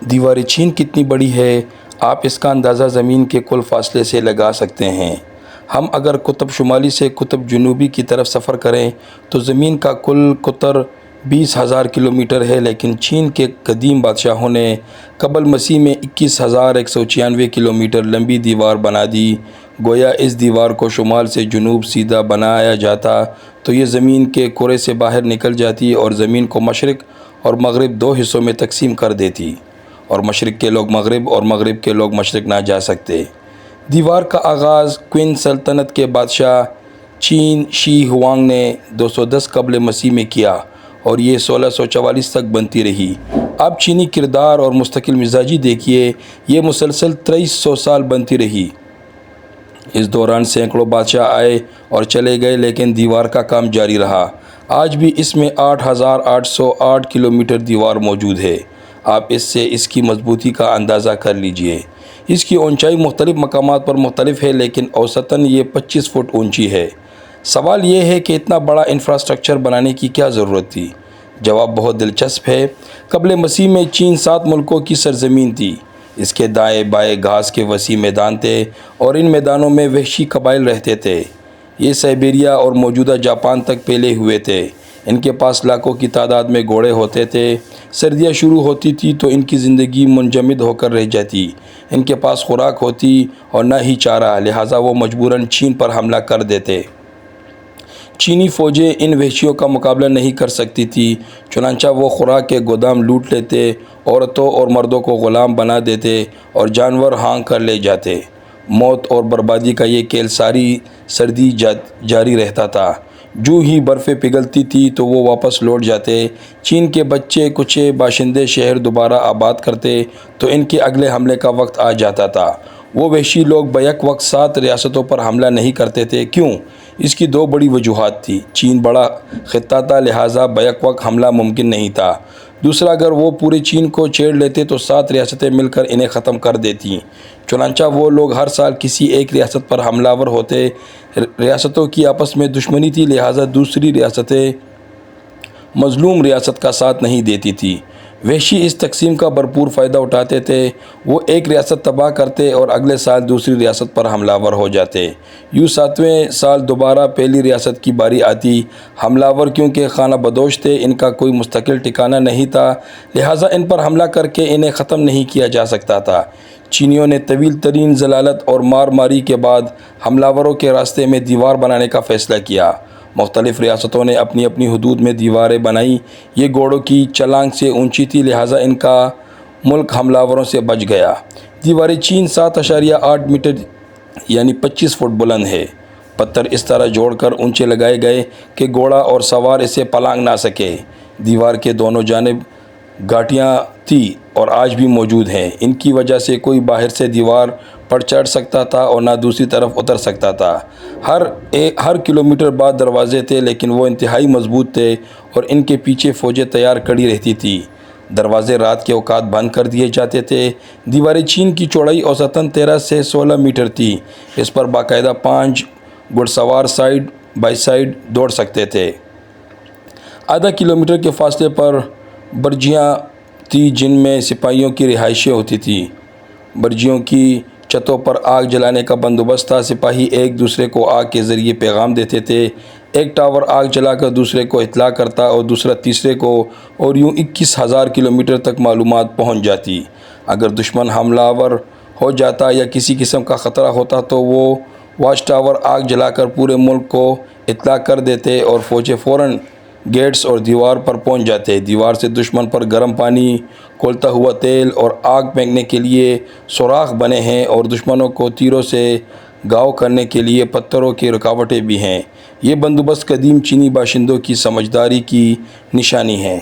دیوار چین کتنی بڑی ہے، آپ اس کا اندازہ زمین کے کل فاصلے سے لگا سکتے ہیں۔ ہم اگر قطب شمالی سے قطب جنوبی کی طرف سفر کریں تو زمین کا کل قطر 20,000 کلومیٹر ہے، لیکن چین کے قدیم بادشاہوں نے قبل مسیح میں 21,196 کلومیٹر لمبی دیوار بنا دی۔ گویا اس دیوار کو شمال سے جنوب سیدھا بنایا جاتا تو یہ زمین کے کرے سے باہر نکل جاتی اور زمین کو مشرق اور مغرب دو حصوں میں تقسیم کر دیتی، اور مشرق کے لوگ مغرب اور مغرب کے لوگ مشرق نہ جا سکتے۔ دیوار کا آغاز قین سلطنت کے بادشاہ چین شی ہوانگ نے 210 قبل مسیح میں کیا اور یہ 1644 تک بنتی رہی۔ اب چینی کردار اور مستقل مزاجی دیکھیے، یہ مسلسل 2300 سال بنتی رہی۔ اس دوران سینکڑوں بادشاہ آئے اور چلے گئے، لیکن دیوار کا کام جاری رہا۔ آج بھی اس میں 8,808 کلومیٹر دیوار موجود ہے۔ آپ اس سے اس کی مضبوطی کا اندازہ کر لیجئے۔ اس کی اونچائی مختلف مقامات پر مختلف ہے، لیکن اوسطاً یہ 25 فٹ اونچی ہے۔ سوال یہ ہے کہ اتنا بڑا انفراسٹرکچر بنانے کی کیا ضرورت تھی؟ جواب بہت دلچسپ ہے۔ قبل مسیح میں چین 7 ملکوں کی سرزمین تھی۔ اس کے دائیں بائیں گھاس کے وسیع میدان تھے اور ان میدانوں میں وحشی قبائل رہتے تھے۔ یہ سائبیریا اور موجودہ جاپان تک پھیلے ہوئے تھے۔ ان کے پاس لاکھوں کی تعداد میں گھوڑے ہوتے تھے۔ سردیاں شروع ہوتی تھی تو ان کی زندگی منجمد ہو کر رہ جاتی۔ ان کے پاس خوراک ہوتی اور نہ ہی چارہ، لہٰذا وہ مجبوراً چین پر حملہ کر دیتے۔ چینی فوجیں ان وحشیوں کا مقابلہ نہیں کر سکتی تھیں، چنانچہ وہ خوراک کے گودام لوٹ لیتے، عورتوں اور مردوں کو غلام بنا دیتے اور جانور ہانک کر لے جاتے۔ موت اور بربادی کا یہ کھیل ساری سردی جاری رہتا تھا۔ جو ہی برفیں پگھلتی تھی تو وہ واپس لوٹ جاتے۔ چین کے بچے کچے باشندے شہر دوبارہ آباد کرتے تو ان کے اگلے حملے کا وقت آ جاتا تھا۔ وہ وحشی لوگ بیک وقت 7 ریاستوں پر حملہ نہیں کرتے تھے۔ کیوں؟ اس کی 2 بڑی وجوہات تھیں۔ چین بڑا خطہ تھا، لہٰذا بیک وقت حملہ ممکن نہیں تھا۔ دوسرا، اگر وہ پورے چین کو چھیڑ لیتے تو 7 ریاستیں مل کر انہیں ختم کر دیتیں۔ چنانچہ وہ لوگ ہر سال کسی ایک ریاست پر حملہ آور ہوتے۔ ریاستوں کی آپس میں دشمنی تھی، لہٰذا دوسری ریاستیں مظلوم ریاست کا ساتھ نہیں دیتی تھیں۔ وحشی اس تقسیم کا بھرپور فائدہ اٹھاتے تھے۔ وہ ایک ریاست تباہ کرتے اور اگلے سال دوسری ریاست پر حملہ آور ہو جاتے۔ یوں 7ویں سال دوبارہ پہلی ریاست کی باری آتی۔ حملہ آور کیونکہ خانہ بدوش تھے، ان کا کوئی مستقل ٹھکانہ نہیں تھا، لہٰذا ان پر حملہ کر کے انہیں ختم نہیں کیا جا سکتا تھا۔ چینیوں نے طویل ترین ذلالت اور مار ماری کے بعد حملہ آوروں کے راستے میں دیوار بنانے کا فیصلہ کیا۔ مختلف ریاستوں نے اپنی اپنی حدود میں دیواریں بنائیں۔ یہ گھوڑوں کی چھلانگ سے اونچی تھی، لہٰذا ان کا ملک حملہ آوروں سے بچ گیا۔ دیوار چین 7.8 میٹر یعنی 25 فٹ بلند ہے۔ پتھر اس طرح جوڑ کر اونچے لگائے گئے کہ گھوڑا اور سوار اسے پلانگ نہ سکے۔ دیوار کے دونوں جانب گھاٹیاں تھیں اور آج بھی موجود ہیں۔ ان کی وجہ سے کوئی باہر سے دیوار پر چڑھ سکتا تھا اور نہ دوسری طرف اتر سکتا تھا۔ ہر کلومیٹر بعد دروازے تھے، لیکن وہ انتہائی مضبوط تھے اور ان کے پیچھے فوجیں تیار کھڑی رہتی تھیں۔ دروازے رات کے اوقات بند کر دیے جاتے تھے۔ دیوار چین کی چوڑائی اوسطاً 13 سے 16 میٹر تھی۔ اس پر باقاعدہ 5 گھڑ سوار سائیڈ بائی سائیڈ دوڑ سکتے تھے۔ آدھا کلومیٹر کے فاصلے پر برجیاں تھیں جن میں سپاہیوں کی رہائشیں ہوتی تھیں۔ برجیوں کی چھتوں پر آگ جلانے کا بندوبست تھا۔ سپاہی ایک دوسرے کو آگ کے ذریعے پیغام دیتے تھے۔ ایک ٹاور آگ جلا کر دوسرے کو اطلاع کرتا اور دوسرا تیسرے کو، اور یوں 21,000 کلومیٹر تک معلومات پہنچ جاتی۔ اگر دشمن حملہ آور ہو جاتا یا کسی قسم کا خطرہ ہوتا تو وہ واچ ٹاور آگ جلا کر پورے ملک کو اطلاع کر دیتے اور فوجیں فوراً گیٹس اور دیوار پر پہنچ جاتے۔ دیوار سے دشمن پر گرم پانی، کھولتا ہوا تیل اور آگ پھینکنے کے لیے سوراخ بنے ہیں، اور دشمنوں کو تیروں سے گھاؤ کرنے کے لیے پتھروں کی رکاوٹیں بھی ہیں۔ یہ بندوبست قدیم چینی باشندوں کی سمجھداری کی نشانی ہے۔